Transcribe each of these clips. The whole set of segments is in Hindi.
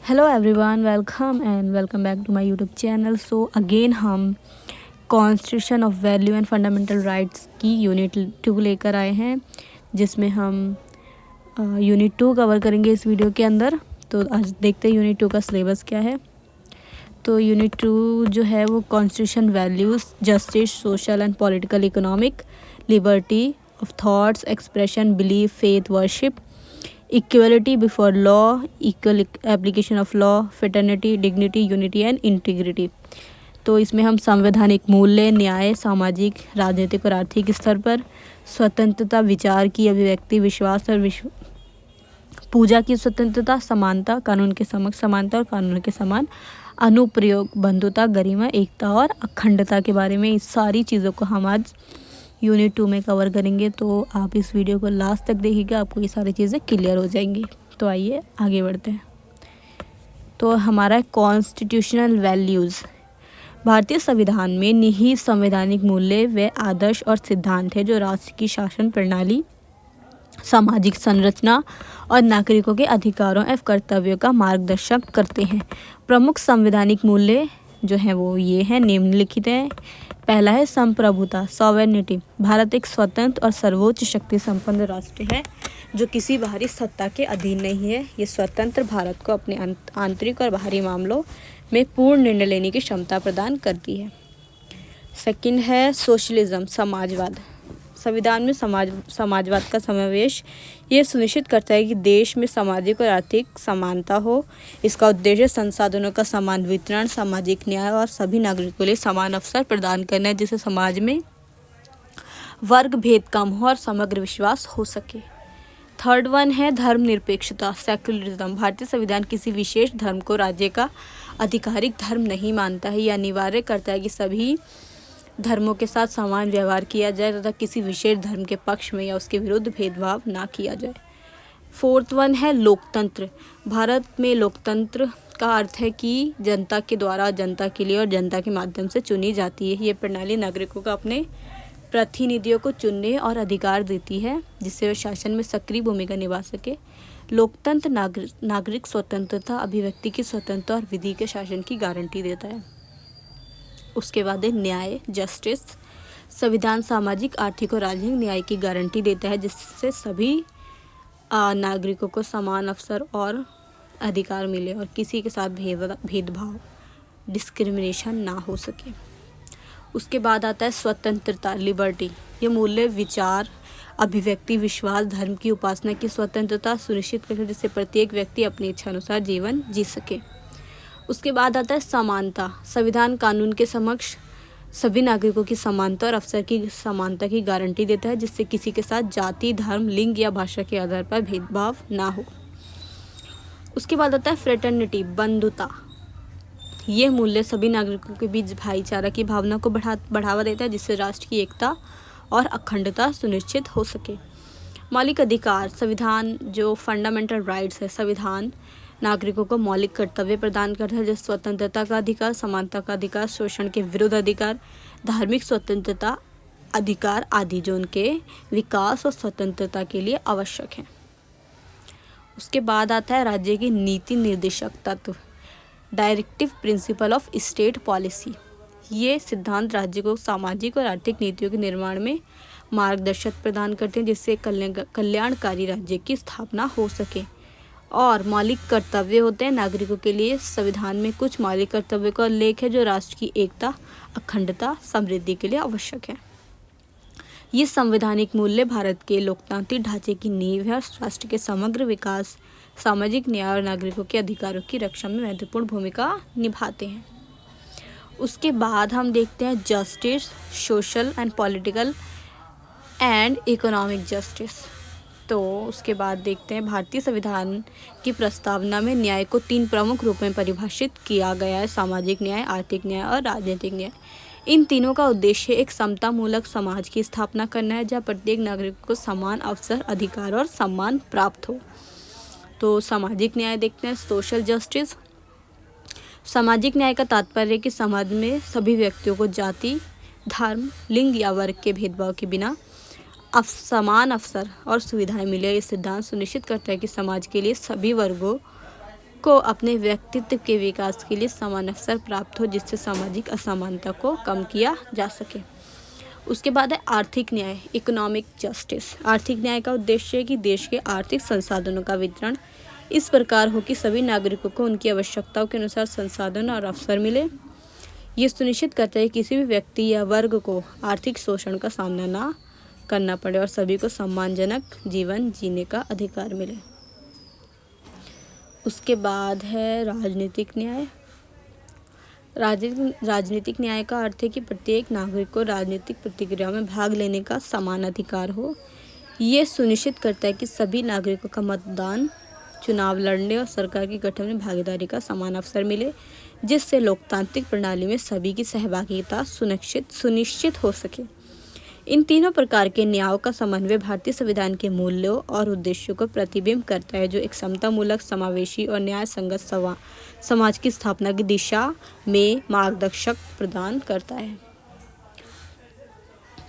Hello everyone, welcome back to my YouTube channel. So again हम constitution of value and fundamental rights की यूनिट 2 लेकर आए हैं, जिसमें हम यूनिट 2 कवर करेंगे इस वीडियो के अंदर। तो आज देखते हैं यूनिट 2 का सिलेबस क्या है। तो यूनिट 2 जो है वो constitution values, justice, social and political, economic, liberty of thoughts, expression, belief, faith, worship, equality before law, equal application of law, fraternity, dignity, unity and integrity. तो इसमें हम संवैधानिक मूल्य, न्याय, सामाजिक, राजनीतिक और आर्थिक स्तर पर स्वतंत्रता, विचार की अभिव्यक्ति, विश्वास और पूजा की स्वतंत्रता, समानता, कानून के समक्ष समानता और कानून के समान अनुप्रयोग, बंधुता, गरिमा, एकता और अखंडता के बारे में, इस सारी चीज़ों को हम आज यूनिट 2 में कवर करेंगे। तो आप इस वीडियो को लास्ट तक देखिएगा, आपको ये सारी चीज़ें क्लियर हो जाएंगी। तो आइए आगे बढ़ते हैं। तो हमारा कॉन्स्टिट्यूशनल वैल्यूज़, भारतीय संविधान में निहित संवैधानिक मूल्य व आदर्श और सिद्धांत है जो राष्ट्र की शासन प्रणाली, सामाजिक संरचना और नागरिकों के अधिकारों एवं कर्तव्यों का मार्गदर्शन करते हैं। प्रमुख संवैधानिक मूल्य जो हैं वो ये हैं, निम्नलिखित हैं। पहला है संप्रभुता, सॉवरेनिटी। भारत एक स्वतंत्र और सर्वोच्च शक्ति संपन्न राष्ट्र है जो किसी बाहरी सत्ता के अधीन नहीं है। ये स्वतंत्र भारत को अपने आंतरिक और बाहरी मामलों में पूर्ण निर्णय लेने की क्षमता प्रदान करती है। सेकंड है सोशलिज्म, समाजवाद। संविधान में समाजवाद का समावेश ये सुनिश्चित करता है कि देश में सामाजिक और आर्थिक समानता हो। इसका उद्देश्य संसाधनों का समान वितरण, सामाजिक न्याय और सभी नागरिकों के लिए समान अवसर प्रदान करना है, जिससे समाज में वर्ग भेद कम हो और समग्र विश्वास हो सके। थर्ड वन है धर्मनिरपेक्षता, सेक्युलरिज्म। भारतीय संविधान किसी विशेष धर्म को राज्य का आधिकारिक धर्म नहीं मानता है। यह अनिवार्य करता है कि सभी धर्मों के साथ समान व्यवहार किया जाए तथा किसी विशेष धर्म के पक्ष में या उसके विरुद्ध भेदभाव ना किया जाए। फोर्थ वन है लोकतंत्र। भारत में लोकतंत्र का अर्थ है कि जनता के द्वारा, जनता के लिए और जनता के माध्यम से चुनी जाती है। ये प्रणाली नागरिकों को अपने प्रतिनिधियों को चुनने और अधिकार देती है, जिससे वे शासन में सक्रिय भूमिका निभा सके। लोकतंत्र नागरिक स्वतंत्रता, अभिव्यक्ति की स्वतंत्रता और विधि के शासन की गारंटी देता है। उसके बाद है न्याय, जस्टिस। संविधान सामाजिक, आर्थिक और राजनीतिक न्याय की गारंटी देता है, जिससे सभी नागरिकों को समान अवसर और अधिकार मिले और किसी के साथ भेदभाव, डिस्क्रिमिनेशन ना हो सके। उसके बाद आता है स्वतंत्रता, लिबर्टी। ये मूल्य, विचार, अभिव्यक्ति, विश्वास, धर्म की उपासना की स्वतंत्रता सुनिश्चित करते हैं, जिससे प्रत्येक व्यक्ति अपनी इच्छा अनुसार जीवन जी सके। उसके बाद आता है समानता। संविधान कानून के समक्ष सभी नागरिकों की समानता और अवसर की समानता की गारंटी देता है, जिससे किसी के साथ जाति, धर्म, लिंग या भाषा के आधार पर भेदभाव ना हो। उसके बाद आता है फ्रेटर्निटी, बंधुता। ये मूल्य सभी नागरिकों के बीच भाईचारा की भावना को बढ़ावा देता है, जिससे राष्ट्र की एकता और अखंडता सुनिश्चित हो सके। मौलिक अधिकार, संविधान जो फंडामेंटल राइट्स है, संविधान नागरिकों को मौलिक कर्तव्य प्रदान करता है, जैसे स्वतंत्रता का अधिकार, समानता का अधिकार, शोषण के विरुद्ध अधिकार, धार्मिक स्वतंत्रता अधिकार आदि, जो उनके विकास और स्वतंत्रता के लिए आवश्यक है। उसके बाद आता है राज्य की नीति निर्देशक तत्व, directive principle of state policy. ये सिद्धांत राज्य को सामाजिक और आर्थिक नीतियों के निर्माण में मार्गदर्शक प्रदान करते हैं, जिससे कल्याणकारी राज्य की स्थापना हो सके। और मौलिक कर्तव्य होते हैं नागरिकों के लिए। संविधान में कुछ मौलिक कर्तव्यों का उल्लेख है जो राष्ट्र की एकता, अखंडता, समृद्धि के लिए आवश्यक है। ये संवैधानिक मूल्य भारत के लोकतांत्रिक ढांचे की नींव है और राष्ट्र के समग्र विकास, सामाजिक न्याय और नागरिकों के अधिकारों की रक्षा में महत्वपूर्ण भूमिका निभाते हैं। उसके बाद हम देखते हैं justice, social and political and economic justice. तो उसके बाद देखते हैं भारतीय संविधान की प्रस्तावना में न्याय को 3 प्रमुख रूप में परिभाषित किया गया है, सामाजिक न्याय, आर्थिक न्याय और राजनीतिक न्याय। इन तीनों का उद्देश्य एक समतामूलक समाज की स्थापना करना है, जहाँ प्रत्येक नागरिक को समान अवसर, अधिकार और सम्मान प्राप्त हो। तो सामाजिक न्याय देखते हैं, सोशल जस्टिस। सामाजिक न्याय का तात्पर्य है कि समाज में सभी व्यक्तियों को जाति, धर्म, लिंग या वर्ग के भेदभाव के बिना समान अवसर और सुविधाएं मिले। ये सिद्धांत सुनिश्चित करता है कि समाज के लिए सभी वर्गों को अपने व्यक्तित्व के विकास के लिए समान अवसर प्राप्त हो, जिससे सामाजिक असमानता को कम किया जा सके। उसके बाद है आर्थिक न्याय, इकोनॉमिक जस्टिस। आर्थिक न्याय का उद्देश्य है कि देश के आर्थिक संसाधनों का वितरण इस प्रकार हो कि सभी नागरिकों को उनकी आवश्यकताओं के अनुसार संसाधन और अवसर मिले। ये सुनिश्चित करता है कि किसी भी व्यक्ति या वर्ग को आर्थिक शोषण का सामना ना करना पड़े और सभी को सम्मानजनक जीवन जीने का अधिकार मिले। उसके बाद है राजनीतिक न्याय। राजनीतिक न्याय का अर्थ है कि प्रत्येक नागरिक को राजनीतिक प्रक्रिया में भाग लेने का समान अधिकार हो। ये सुनिश्चित करता है कि सभी नागरिकों का मतदान, चुनाव लड़ने और सरकार के गठन में भागीदारी का समान अवसर मिले, जिससे लोकतांत्रिक प्रणाली में सभी की सहभागिता सुनिश्चित हो सके। इन तीनों प्रकार के न्यायों का समन्वय भारतीय संविधान के मूल्यों और उद्देश्यों को प्रतिबिंब करता है, जो एक समतामूलक, समावेशी और न्याय संगत समाज की स्थापना की दिशा में मार्गदर्शक प्रदान करता है।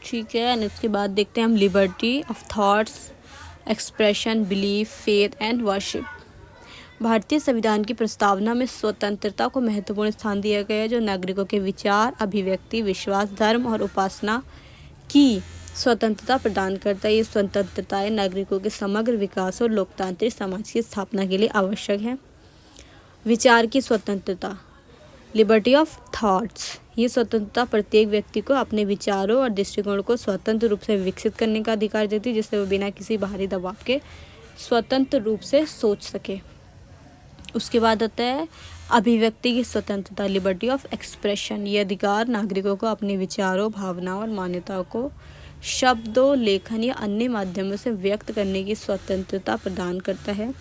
ठीक है, और इसके बाद देखते हैं हम liberty of thoughts, expression, belief, faith and worship. भारतीय संविधान की प्रस्तावना में स्वतंत्रता को महत्वपूर्ण स्थान दिया गया है, जो नागरिकों के विचार, अभिव्यक्ति, विश्वास, धर्म और उपासना की स्वतंत्रता प्रदान करता है। ये स्वतंत्रताएं नागरिकों के समग्र विकास और लोकतांत्रिक समाज की स्थापना के लिए आवश्यक है। विचार की स्वतंत्रता, लिबर्टी ऑफ थॉट्स। ये स्वतंत्रता प्रत्येक व्यक्ति को अपने विचारों और दृष्टिकोण को स्वतंत्र रूप से विकसित करने का अधिकार देती है, जिससे वो बिना किसी बाहरी दबाव के स्वतंत्र रूप से सोच सके। उसके बाद आता है अभिव्यक्ति की स्वतंत्रता, लिबर्टी ऑफ एक्सप्रेशन। ये अधिकार नागरिकों को अपने विचारों, भावनाओं और मान्यताओं को शब्दों, लेखन या अन्य माध्यमों से व्यक्त करने की स्वतंत्रता प्रदान करता है,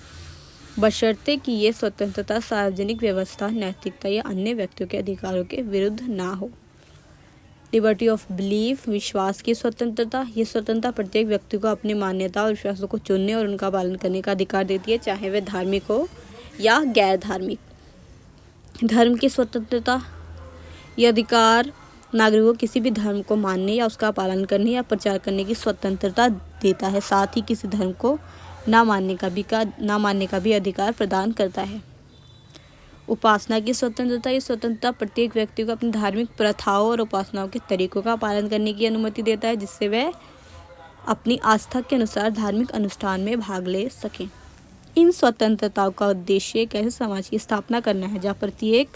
बशर्ते कि ये स्वतंत्रता सार्वजनिक व्यवस्था, नैतिकता या अन्य व्यक्तियों के अधिकारों के विरुद्ध ना हो। लिबर्टी ऑफ बिलीफ, विश्वास की स्वतंत्रता। ये स्वतंत्रता प्रत्येक व्यक्ति को अपनी मान्यता और विश्वासों को चुनने और उनका पालन करने का अधिकार देती है, चाहे वे धार्मिक हो या गैर धार्मिक। धर्म की स्वतंत्रता, यह अधिकार नागरिकों को किसी भी धर्म को मानने या उसका पालन करने या प्रचार करने की स्वतंत्रता देता है, साथ ही किसी धर्म को ना मानने का भी अधिकार प्रदान करता है। उपासना की स्वतंत्रता, ये स्वतंत्रता प्रत्येक व्यक्ति को अपनी धार्मिक प्रथाओं और उपासनाओं के तरीकों का पालन करने की अनुमति देता है, जिससे वह अपनी आस्था के अनुसार धार्मिक अनुष्ठान में भाग ले सकें। इन स्वतंत्रताओं का उद्देश्य एक ऐसे समाज की स्थापना करना है जहाँ प्रत्येक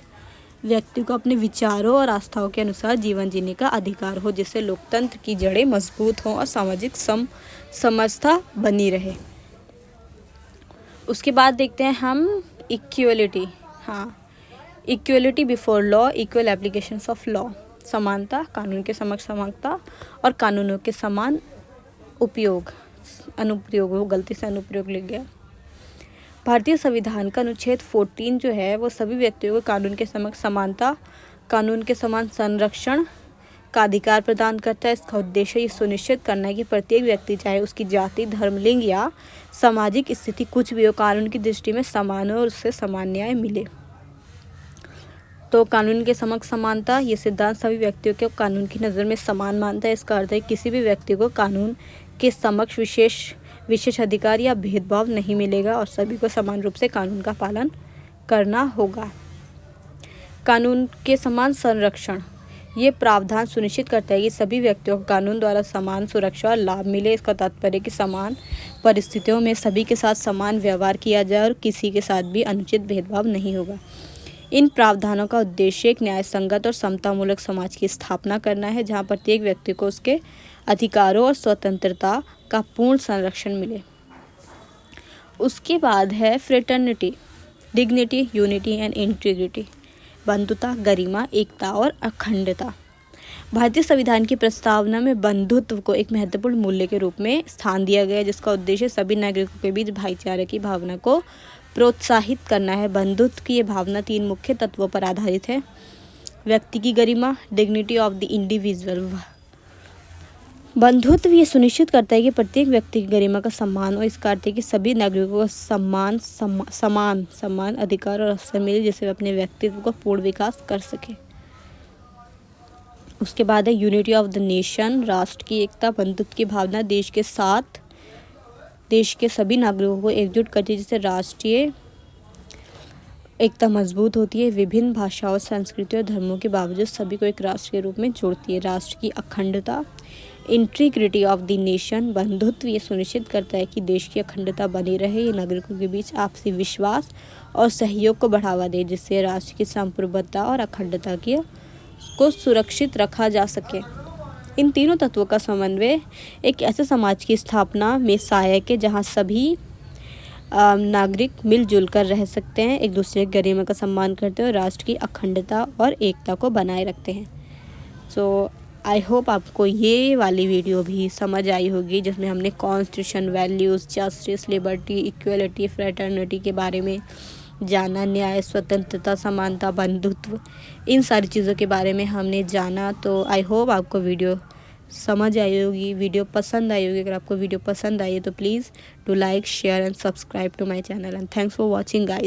व्यक्ति को अपने विचारों और आस्थाओं के अनुसार जीवन जीने का अधिकार हो, जिससे लोकतंत्र की जड़ें मजबूत हों और सामाजिक समरसता बनी रहे। उसके बाद देखते हैं हम equality. Equality before law, equal applications of law. समानता, कानून के समक्ष समानता और कानूनों के समान अनुप्रयोग, गलती से अनुप्रयोग लिख गया। भारतीय संविधान का अनुच्छेद 14 जो है वो सभी व्यक्तियों को कानून के समक्ष समानता, कानून के समान संरक्षण का अधिकार प्रदान करता है। इसका उद्देश्य ये सुनिश्चित करना है कि प्रत्येक व्यक्ति, चाहे उसकी जाति, धर्म, लिंग या सामाजिक स्थिति कुछ भी हो, कानून की दृष्टि में समान हो और उससे समान न्याय मिले। तो कानून के समक्ष समानता, ये सिद्धांत सभी व्यक्तियों को कानून की नज़र में समान मानता है। इसका अर्थ है किसी भी व्यक्ति को कानून के समक्ष विशेष अधिकार या भेदभाव नहीं मिलेगा और सभी को समान रूप से कानून का पालन करना होगा। कानून के समान संरक्षण, ये प्रावधान सुनिश्चित करता है कि सभी व्यक्तियों को कानून द्वारा समान सुरक्षा और लाभ मिले। इसका तात्पर्य कि समान परिस्थितियों में सभी के साथ समान व्यवहार किया जाए और किसी के साथ भी अनुचित भेदभाव नहीं होगा। इन प्रावधानों का उद्देश्य एक न्याय संगत और समतामूलक समाज की स्थापना करना है, जहाँ प्रत्येक व्यक्ति को उसके अधिकारों और स्वतंत्रता का पूर्ण संरक्षण मिले। उसके बाद है fraternity, dignity, unity and integrity. बंधुता, गरिमा, एकता और अखंडता। भारतीय संविधान की प्रस्तावना में बंधुत्व को एक महत्वपूर्ण मूल्य के रूप में स्थान दिया गया है, जिसका उद्देश्य सभी नागरिकों के बीच भाईचारे की भावना को प्रोत्साहित करना है। बंधुत्व की ये भावना 3 मुख्य तत्वों पर आधारित है। व्यक्ति की गरिमा, डिग्निटी ऑफ द इंडिविजुअल। बंधुत्व ये सुनिश्चित करता है कि प्रत्येक व्यक्ति की गरिमा का सम्मान हो। इसका अर्थ है कि सभी नागरिकों को समान अधिकार और अवसर मिले, जिससे वे अपने व्यक्तित्व को पूर्ण विकास कर सके। उसके बाद है यूनिटी ऑफ द नेशन, राष्ट्र की एकता। बंधुत्व की भावना देश के सभी नागरिकों को एकजुट करती है, जिससे एकता मजबूत होती है, विभिन्न भाषाओं, संस्कृति और धर्मों के बावजूद सभी को एक राष्ट्र के रूप में जोड़ती है। राष्ट्र की अखंडता, इंटीग्रिटी ऑफ द नेशन, बंधुत्व ये सुनिश्चित करता है कि देश की अखंडता बनी रहे। ये नागरिकों के बीच आपसी विश्वास और सहयोग को बढ़ावा दे, जिससे राष्ट्र की संप्रभुता और अखंडता को सुरक्षित रखा जा सके। इन तीनों तत्वों का समन्वय एक ऐसे समाज की स्थापना में सहायक है जहाँ सभी नागरिक मिलजुल कर रह सकते हैं, एक दूसरे की गरिमा का सम्मान करते हैं और राष्ट्र की अखंडता और एकता को बनाए रखते हैं। सो आई होप आपको ये वाली वीडियो भी समझ आई होगी, जिसमें हमने constitution, values, justice, liberty, equality, fraternity के बारे में जाना, न्याय, स्वतंत्रता, समानता, बंधुत्व, इन सारी चीज़ों के बारे में हमने जाना। तो आई होप आपको वीडियो समझ आई होगी, वीडियो पसंद आई होगी। अगर आपको वीडियो पसंद आई है तो please do like, share and subscribe to my channel and thanks for watching guys.